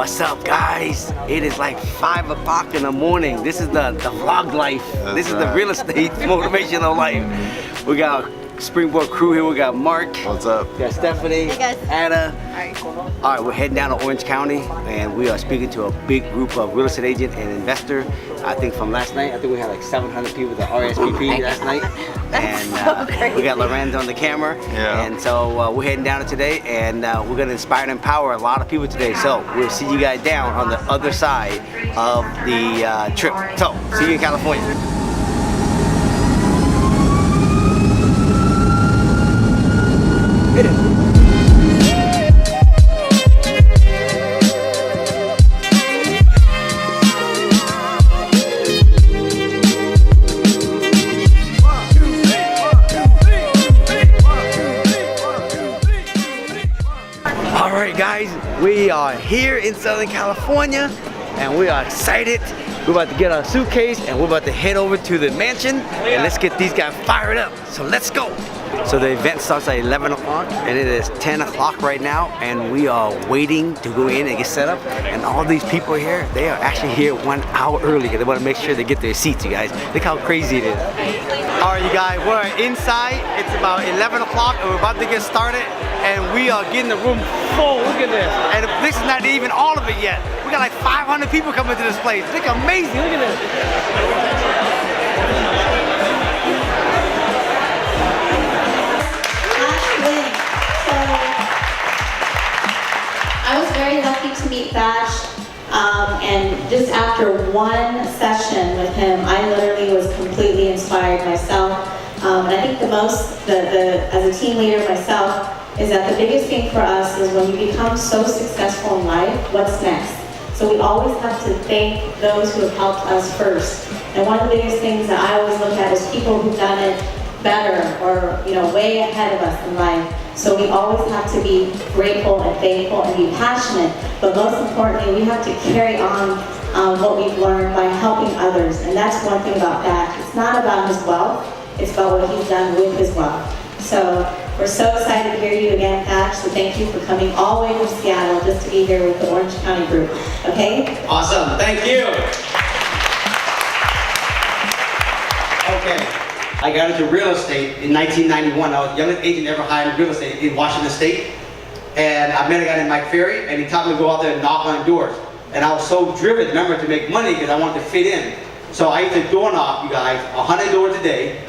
What's up, guys? It is like 5 o'clock in the morning. This is the vlog life. This is the real estate motivational life. We got Springboard crew here. We got Mark. What's up? We got Stephanie. Hey guys. Anna. Alright, cool. All right, we're heading down to Orange County, and we are speaking to a big group of real estate agent and investor. I think from last night, I think we had like 700 people at RSVP last night. That's And so crazy. we got Lorenz on the camera. Yeah. And so we're heading down today, and we're gonna inspire and empower a lot of people today. So we'll see you guys down on the other side of the trip. So, see you in California. Alright guys, we are here in Southern California and we are excited. We're about to get our suitcase and we're about to head over to the mansion and let's get these guys fired up. So let's go. So the event starts at 11 o'clock and it is 10 o'clock right now, and we are waiting to go in and get set up. And all these people here, they are actually here 1 hour early because they want to make sure they get their seats, you guys. Look how crazy it is. Alright you guys, we're inside. It's about 11 o'clock and we're about to get started. And we are getting the room full. Look at this. And this is not even all of it yet. We got like 500 people coming to this place. Look amazing. Look at this. I was very lucky to meet Thach, and just after one session with him, I literally was completely inspired myself. And I think as a team leader myself, is that the biggest thing for us is when you become so successful in life, what's next? So we always have to thank those who have helped us first. And one of the biggest things that I always look at is people who've done it better or way ahead of us in life. So we always have to be grateful and thankful and be passionate. But most importantly, we have to carry on what we've learned by helping others. And that's one thing about that. It's not about his wealth, it's about what he's done with his wealth. So we're so excited to hear you again, Thach. So thank you for coming all the way from Seattle just to be here with the Orange County group. Okay? Awesome. Thank you. Okay. I got into real estate in 1991. I was the youngest agent ever hired in real estate in Washington State. And I met a guy named Mike Ferry, and he taught me to go out there and knock on doors. And I was so driven, remember, to make money because I wanted to fit in. So I used to door knock, you guys, 100 doors a day,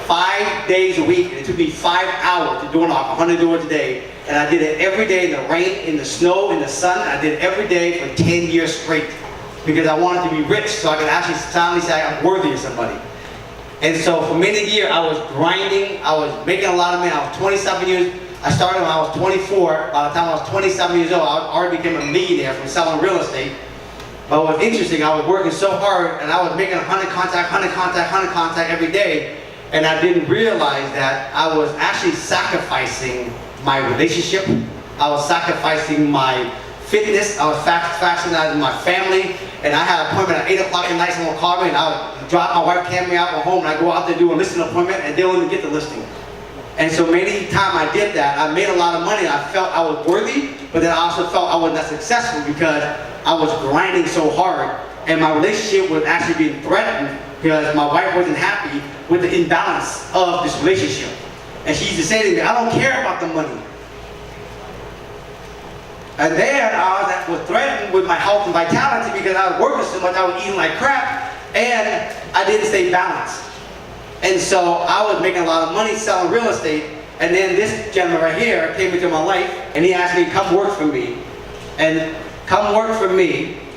5 days a week. And it took me 5 hours to door knock 100 doors a day. And I did it every day in the rain, in the snow, in the sun. I did it every day for 10 years straight because I wanted to be rich so I could actually finally say I'm worthy of somebody. And so for many years I was grinding, I was making a lot of money. I was 27 years, I started when I was 24. By the time I was 27 years old, I already became a millionaire from selling real estate. But what was interesting, I was working so hard and I was making 100 contact every day. And I didn't realize that I was actually sacrificing my relationship. I was sacrificing my fitness. I was sacrificing my family. And I had an appointment at 8 o'clock at night, someone called me and I would drop my wife, carry me out from home, and I go out there do a listing appointment and they don't even get the listing. And so many times I did that, I made a lot of money. I felt I was worthy, but then I also felt I wasn't that successful because I was grinding so hard and my relationship was actually being threatened because my wife wasn't happy with the imbalance of this relationship. And she used to say to me, I don't care about the money. And then I was threatened with my health and vitality because I was working so much, I was eating like crap, and I didn't stay balanced. And so I was making a lot of money selling real estate, and then this gentleman right here came into my life, and he asked me to come work for me,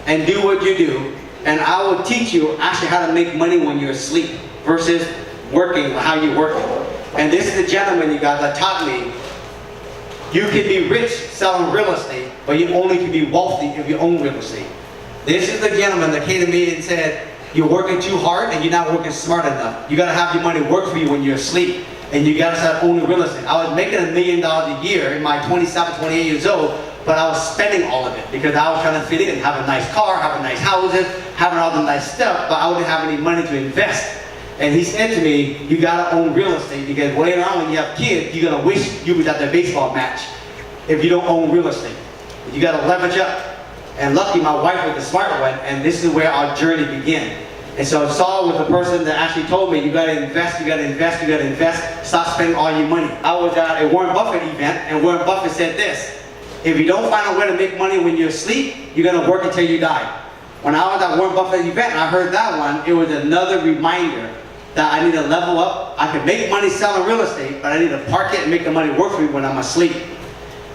and do what you do, and I will teach you actually how to make money when you're asleep versus working, how you're working. And this is the gentleman, you guys, that taught me you can be rich selling real estate, but you only can be wealthy if you own real estate. This is the gentleman that came to me and said, you're working too hard and you're not working smart enough. You gotta have your money work for you when you're asleep, and you gotta start owning real estate. I was making $1 million a year in my 27, 28 years old, but I was spending all of it because I was trying to fit in, have a nice car, having nice houses, having all the nice stuff, but I wouldn't have any money to invest. And he said to me, you gotta own real estate because later on when you have kids, you're gonna wish you was at the baseball match if you don't own real estate. You gotta leverage up. And lucky my wife was the smart one, and this is where our journey began. And so Saul was the person that actually told me, you gotta invest, you gotta invest, you gotta invest, stop spending all your money. I was at a Warren Buffett event, and Warren Buffett said this: if you don't find a way to make money when you're asleep, you're gonna work until you die. When I was at Warren Buffett event and I heard that one, it was another reminder that I need to level up. I could make money selling real estate, but I need to park it and make the money work for me when I'm asleep.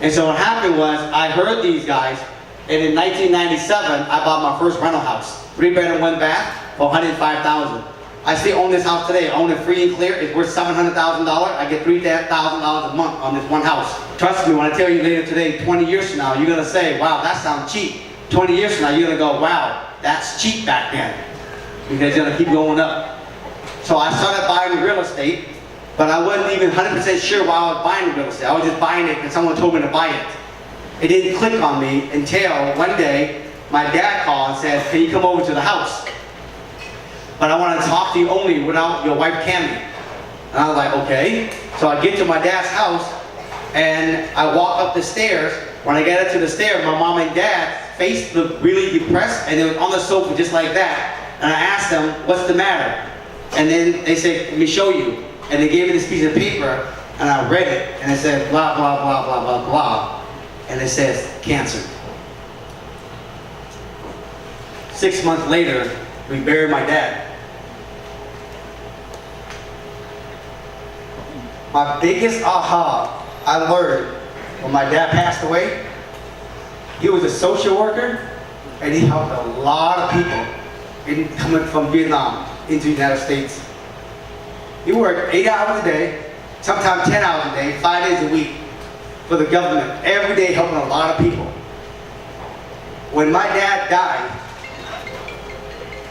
And so what happened was, I heard these guys, and in 1997, I bought my first rental house. 3-bedroom, 1-bath, for $105,000. I still own this house today. I own it free and clear. It's worth $700,000. I get $3,000 a month on this one house. Trust me, when I tell you later today, 20 years from now, you're gonna say, wow, that sounds cheap. 20 years from now, you're gonna go, wow, that's cheap back then. Because it's gonna keep going up. So I started buying real estate, but I wasn't even 100% sure why I was buying real estate. I was just buying it because someone told me to buy it. It didn't click on me until one day, my dad called and said, can you come over to the house? But I want to talk to you only without your wife Cammie. And I was like, okay. So I get to my dad's house, and I walk up the stairs. When I get up to the stairs, my mom and dad's face looked really depressed, and they were on the sofa just like that. And I asked them, what's the matter? And then they said, let me show you. And they gave me this piece of paper, and I read it, and it said, blah, blah, blah, blah, blah, blah. And it says, cancer. 6 months later, we buried my dad. My biggest aha I learned when my dad passed away, he was a social worker, and he helped a lot of people coming from Vietnam into the United States. He worked 8 hours a day, sometimes 10 hours a day, 5 days a week for the government, every day helping a lot of people. When my dad died,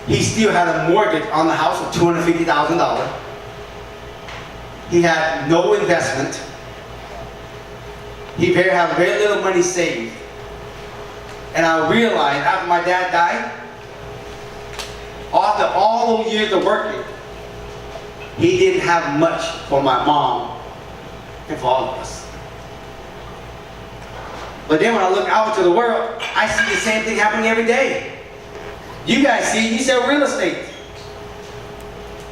he still had a mortgage on the house of $250,000. He had no investment. He had very little money saved. And I realized after my dad died, after all those years of working, he didn't have much for my mom and for all of us. But then when I look out into the world, I see the same thing happening every day. You guys see, you sell real estate.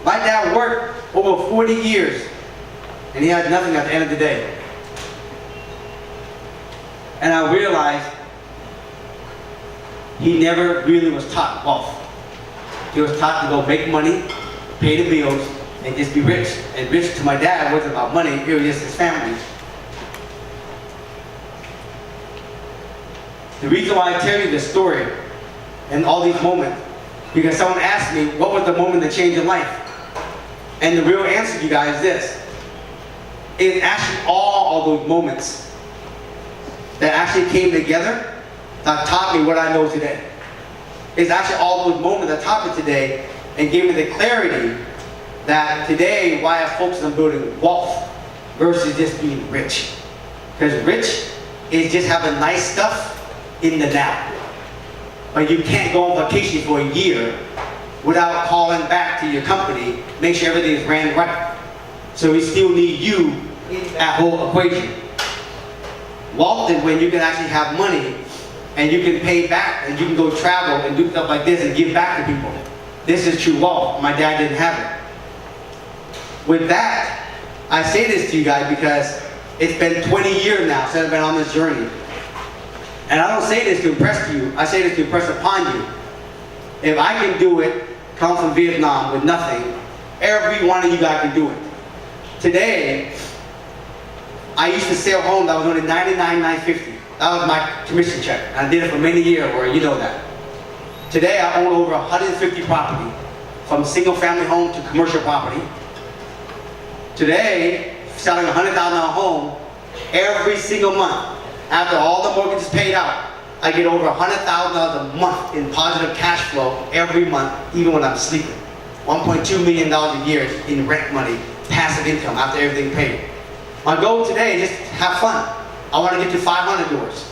My dad worked over 40 years, and he had nothing at the end of the day. And I realized he never really was taught wealth. He was taught to go make money, pay the bills, and just be rich. And rich to my dad wasn't about money, it was just his family. The reason why I tell you this story and all these moments, because someone asked me, what was the moment that changed your life? And the real answer, you guys, is this. It's actually all of those moments that actually came together that taught me what I know today. It's actually all those moments that taught me today and gave me the clarity that today why I focus on building wealth versus just being rich. Because rich is just having nice stuff in the now. But you can't go on vacation for a year without calling back to your company, make sure everything is ran right. So we still need you in that whole equation. Wealth is when you can actually have money and you can pay back and you can go travel and do stuff like this and give back to people. This is true wealth. My dad didn't have it. With that, I say this to you guys because it's been 20 years now since I've been on this journey. And I don't say this to impress you, I say this to impress upon you. If I can do it, come from Vietnam with nothing, every one of you guys can do it. Today, I used to sell homes that was only $99,950. That was my commission check. And I did it for many years, where you know that. Today, I own over 150 property, from single family home to commercial property. Today, selling a $100,000 home every single month. After all the mortgages paid out, I get over $100,000 a month in positive cash flow every month, even when I'm sleeping. $1.2 million a year in rent money, passive income after everything paid. My goal today is just have fun. I want to get to 500 doors.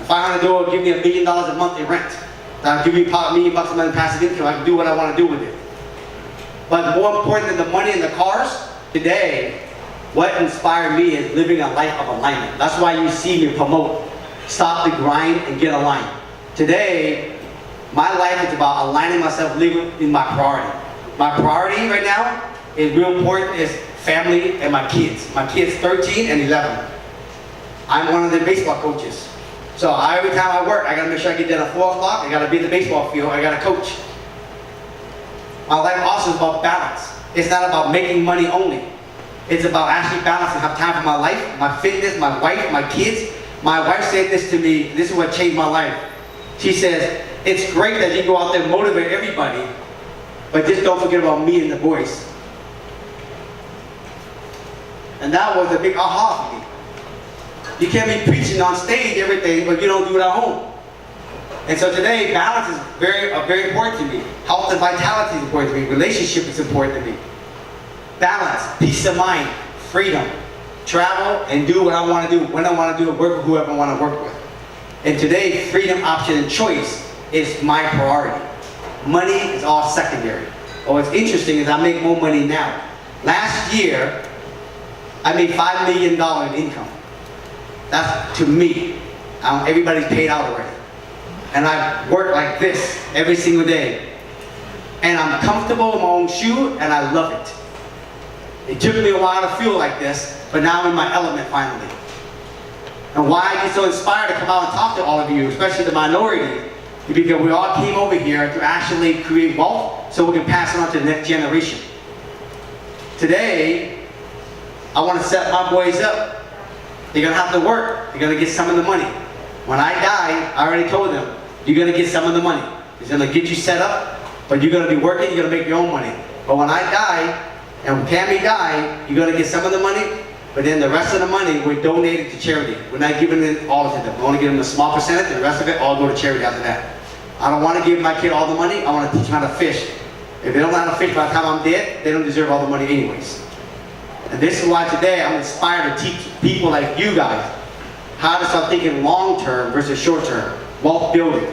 500 doors will give me $1 million a month in rent. That'll give me $1 million a month in passive income. I can do what I want to do with it. But more important than the money and the cars, today, what inspired me is living a life of alignment. That's why you see me promote, stop the grind and get aligned. Today, my life is about aligning myself legally in my priority. My priority right now is real important is family and my kids. My kids 13 and 11. I'm one of the baseball coaches. So every time I work, I gotta make sure I get done at 4 o'clock. I gotta be in the baseball field. I gotta coach. My life also is about balance. It's not about making money only. It's about actually balancing, have time for my life, my fitness, my wife, my kids. My wife said this to me, this is what changed my life. She says, it's great that you go out there and motivate everybody, but just don't forget about me and the boys. And that was a big aha for me. You can't be preaching on stage everything, but you don't do it at home. And so today, balance is very important to me. Health and vitality is important to me. Relationship is important to me. Balance, peace of mind, freedom, travel, and do what I want to do, when I want to do it, work with whoever I want to work with. And today, freedom, option, and choice is my priority. Money is all secondary. But what's interesting is I make more money now. Last year, I made $5 million in income. That's to me. Everybody's paid out already. And I work like this every single day. And I'm comfortable in my own shoe, and I love it. It took me a while to feel like this, but now I'm in my element finally. And why I get so inspired to come out and talk to all of you, especially the minority, is because we all came over here to actually create wealth so we can pass it on to the next generation. Today, I want to set my boys up. They're going to have to work. They're going to get some of the money. When I die, I already told them, you're going to get some of the money. It's going to get you set up, but you're going to be working, you're going to make your own money. But when I die, and when Cammy die, you're going to get some of the money, but then the rest of the money, we're donating to charity. We're not giving it all to them. We only give them a small percentage, and the rest of it all go to charity after that. I don't want to give my kid all the money. I want to teach them how to fish. If they don't know how to fish by the time I'm dead, they don't deserve all the money anyways. And this is why today I'm inspired to teach people like you guys how to start thinking long term versus short term. Wealth building.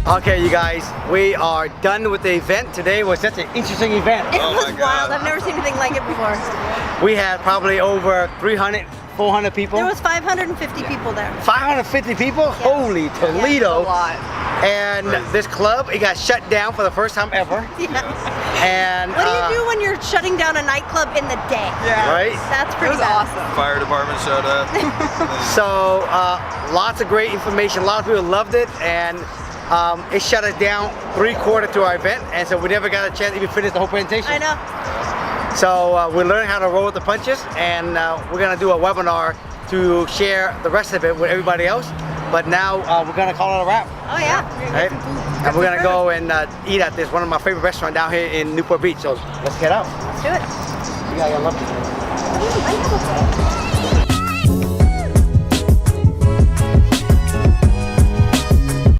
Okay, you guys, we are done with the event. Today was such an interesting event. It was wild. I've never seen anything like it before. We had probably over 300, 400 people. There was 550 people there. 550 people? Yes. Holy Toledo. Yes, a lot. And this club, it got shut down for the first time ever. Yes. And What do you do when you're shutting down a nightclub in the day? Yeah. Right? That's pretty bad. Awesome. Fire department showed up. So lots of great information. A lot of people loved it, and it shut us down 3/4 to our event, and so we never got a chance to even finish the whole presentation. I know. So we learned how to roll with the punches, and we're gonna do a webinar to share the rest of it with everybody else. But now we're gonna call it a wrap. Oh yeah. Right? And we're gonna go and eat at this, one of my favorite restaurants down here in Newport Beach. So let's get out. Let's do it. You guys love this. I love it.